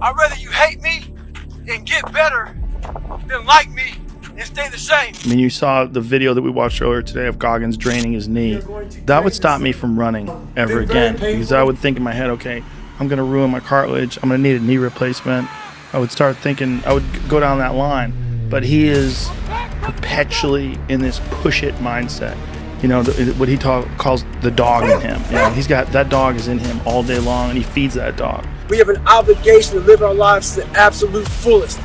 I'd rather you hate me and get better than like me and stay the same. I mean, you saw the video that we watched earlier today of Goggins draining his knee. That would stop me from running ever again, because I would think in my head, okay, I'm going to ruin my cartilage. I'm going to need a knee replacement. I would start thinking, I would go down that line. But he is perpetually in this push it mindset. You know, what he calls the dog in him. You know, he's got, that dog is in him all day long, and he feeds that dog. We have an obligation to live our lives to the absolute fullest.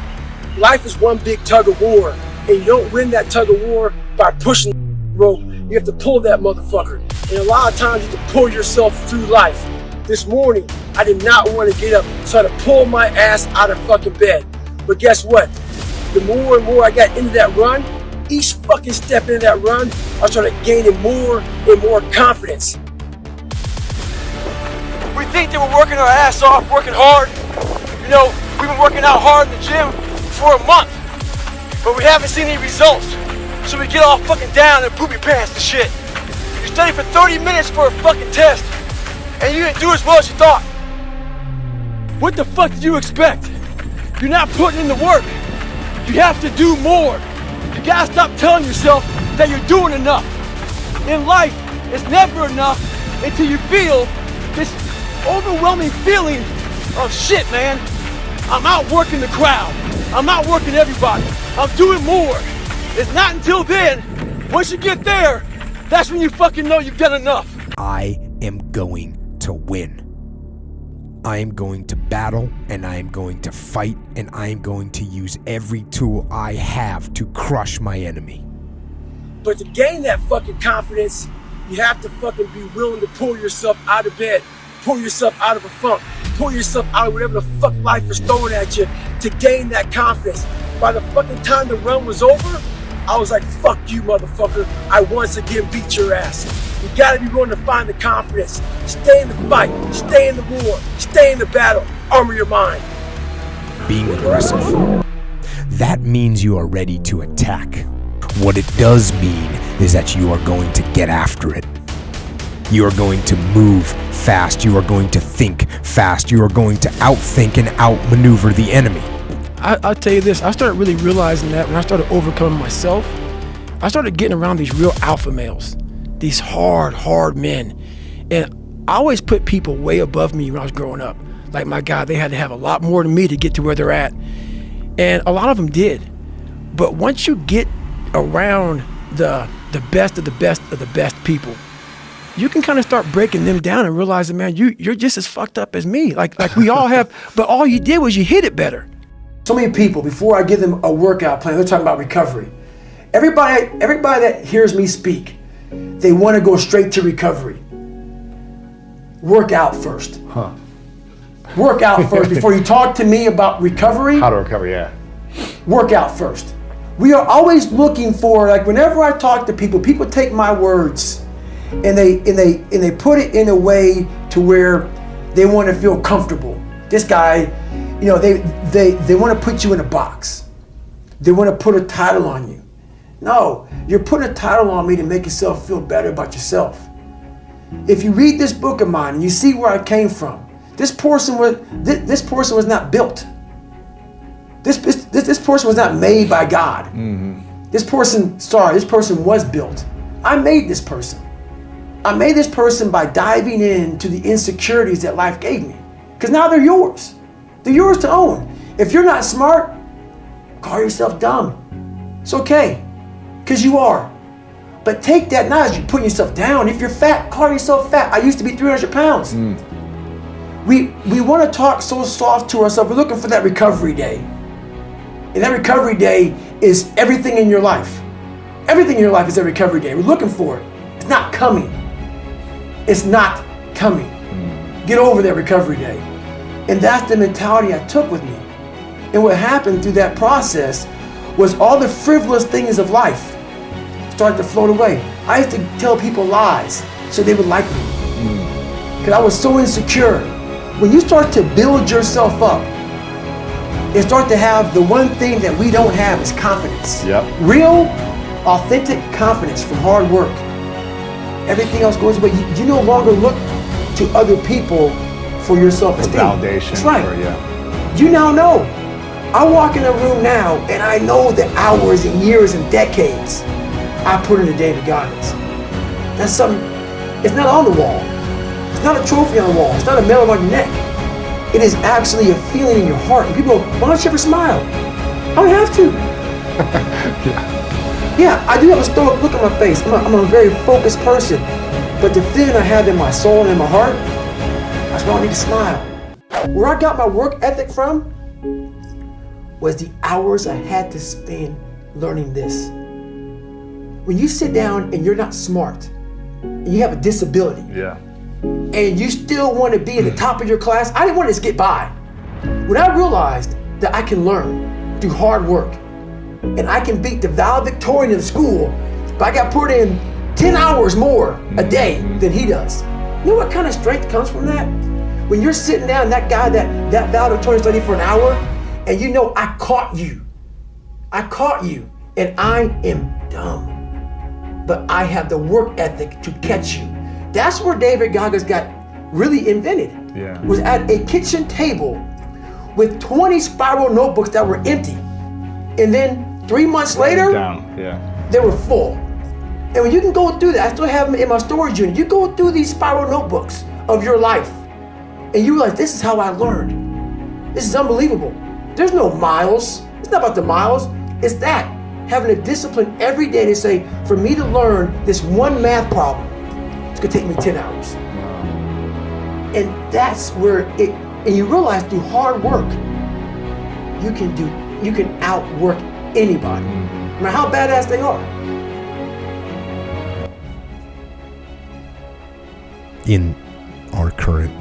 Life is one big tug of war, and you don't win that tug of war by pushing the rope. You have to pull that motherfucker. And a lot of times you have to pull yourself through life. This morning, I did not want to get up, so I had to pull my ass out of fucking bed. But guess what? The more and more I got into that run, each fucking step into that run, I started gaining more and more confidence. We think that we're working our ass off, working hard. You know, we've been working out hard in the gym for a month, but we haven't seen any results. So we get all fucking down and poopy pants and shit. You study for 30 minutes for a fucking test, and you didn't do as well as you thought. What the fuck did you expect? You're not putting in the work. You have to do more. You gotta stop telling yourself that you're doing enough. In life, it's never enough until you feel this overwhelming feeling of shit, man. I'm out working the crowd. I'm out working everybody. I'm doing more. It's not until then, once you get there, that's when you fucking know you've done enough. I am going to win. I am going to battle, and I am going to fight, and I am going to use every tool I have to crush my enemy. But to gain that fucking confidence, you have to fucking be willing to pull yourself out of bed, pull yourself out of a funk, pull yourself out of whatever the fuck life is throwing at you to gain that confidence. By the fucking time the run was over, I was like, fuck you, motherfucker. I once again beat your ass. You gotta be willing to find the confidence. Stay in the fight, stay in the war, stay in the battle, armor your mind. Being aggressive. That means you are ready to attack. What it does mean is that you are going to get after it. You are going to move fast. You are going to think fast. You are going to outthink and outmaneuver the enemy. I'll tell you this, I started really realizing that when I started overcoming myself. I started getting around these real alpha males, these hard men. And I always put people way above me when I was growing up. Like, my God, they had to have a lot more than me to get to where they're at. And a lot of them did. But once you get around the best of the best of the best people, you can kind of start breaking them down and realizing, man, you're just as fucked up as me. Like we all have, but all you did was you hit it better. So many people, before I give them a workout plan, they're talking about recovery. Everybody that hears me speak, they want to go straight to recovery. Work out first. Work out first before you talk to me about recovery. How to recover, yeah. Work out first. We are always looking for, like, whenever I talk to people, people take my words and they put it in a way to where they want to feel comfortable. This guy, you know, they want to put you in a box. They want to put a title on you. No, you're putting a title on me to make yourself feel better about yourself. If you read this book of mine and you see where I came from, this person was not built. This person was not made by God. Mm-hmm. This person was built. I made this person. I made this person by diving into the insecurities that life gave me. Because now they're yours. They're yours to own. If you're not smart, call yourself dumb. It's okay, because you are. But take that not as you're putting yourself down. If you're fat, call yourself fat. I used to be 300 pounds. We want to talk so soft to ourselves. We're looking for that recovery day. And that recovery day is everything in your life. Everything in your life is a recovery day. We're looking for it. It's not coming. It's not coming. Get over that recovery day. And that's the mentality I took with me. And what happened through that process was all the frivolous things of life started to float away. I used to tell people lies so they would like me. Because I was so insecure. When you start to build yourself up and start to have the one thing that we don't have is confidence. Yep. Real, authentic confidence from hard work. Everything else goes away. You no longer look to other people for your self-esteem. Validation. That's right. You now know. I walk in a room now and I know the hours and years and decades I put into David Goggins. That's something, it's not on the wall. It's not a trophy on the wall. It's not a medal on your neck. It is actually a feeling in your heart. And people go, why don't you ever smile? I don't have to. Yeah, I do have a stoic look on my face. I'm a very focused person. But the feeling I have in my soul and in my heart, that's why I need to smile. Where I got my work ethic from was the hours I had to spend learning this. When you sit down and you're not smart, and you have a disability, and you still want to be in the top of your class, I didn't want to just get by. When I realized that I can learn through hard work, and I can beat the valedictorian in the school, but I got put in 10 hours more a day than he does. You know what kind of strength comes from that? When you're sitting down, that guy that valedictorian studied for an hour, and you know I caught you, and I am dumb. But I have the work ethic to catch you. That's where David Goggins got really invented. Was at a kitchen table with 20 spiral notebooks that were empty. And then 3 months later, they were full. And when you can go through that, I still have them in my storage unit. You go through these spiral notebooks of your life, and you realize, this is how I learned. This is unbelievable. There's no miles. It's not about the miles. It's that. Having a discipline every day to say, for me to learn this one math problem, it's gonna take me 10 hours. And that's where and you realize through hard work, you can outwork anybody, no matter how badass they are. In our current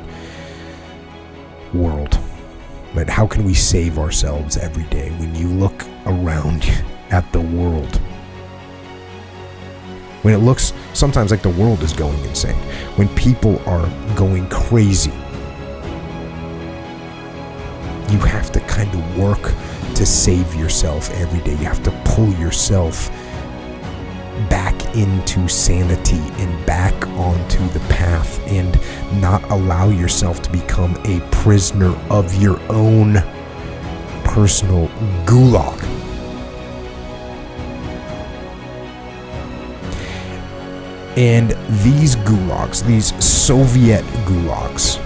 world, but how can we save ourselves every day? When you look around at the world, when it looks sometimes like the world is going insane, when people are going crazy, you have to kind of work to save yourself every day. You have to pull yourself back into sanity and back onto the path, and not allow yourself to become a prisoner of your own personal gulag. And these gulags, these Soviet gulags,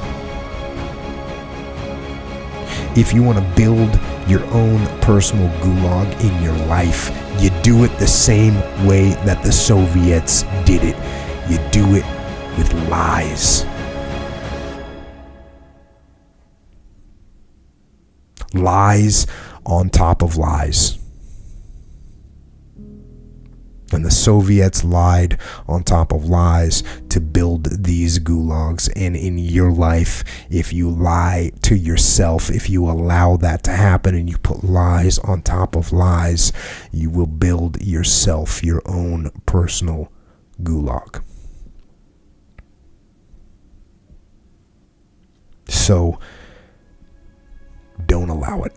if you want to build your own personal gulag in your life, you do it the same way that the Soviets did it. You do it with lies. Lies on top of lies. And the Soviets lied on top of lies to build these gulags. And in your life, if you lie to yourself, if you allow that to happen and you put lies on top of lies, you will build yourself your own personal gulag. So don't allow it.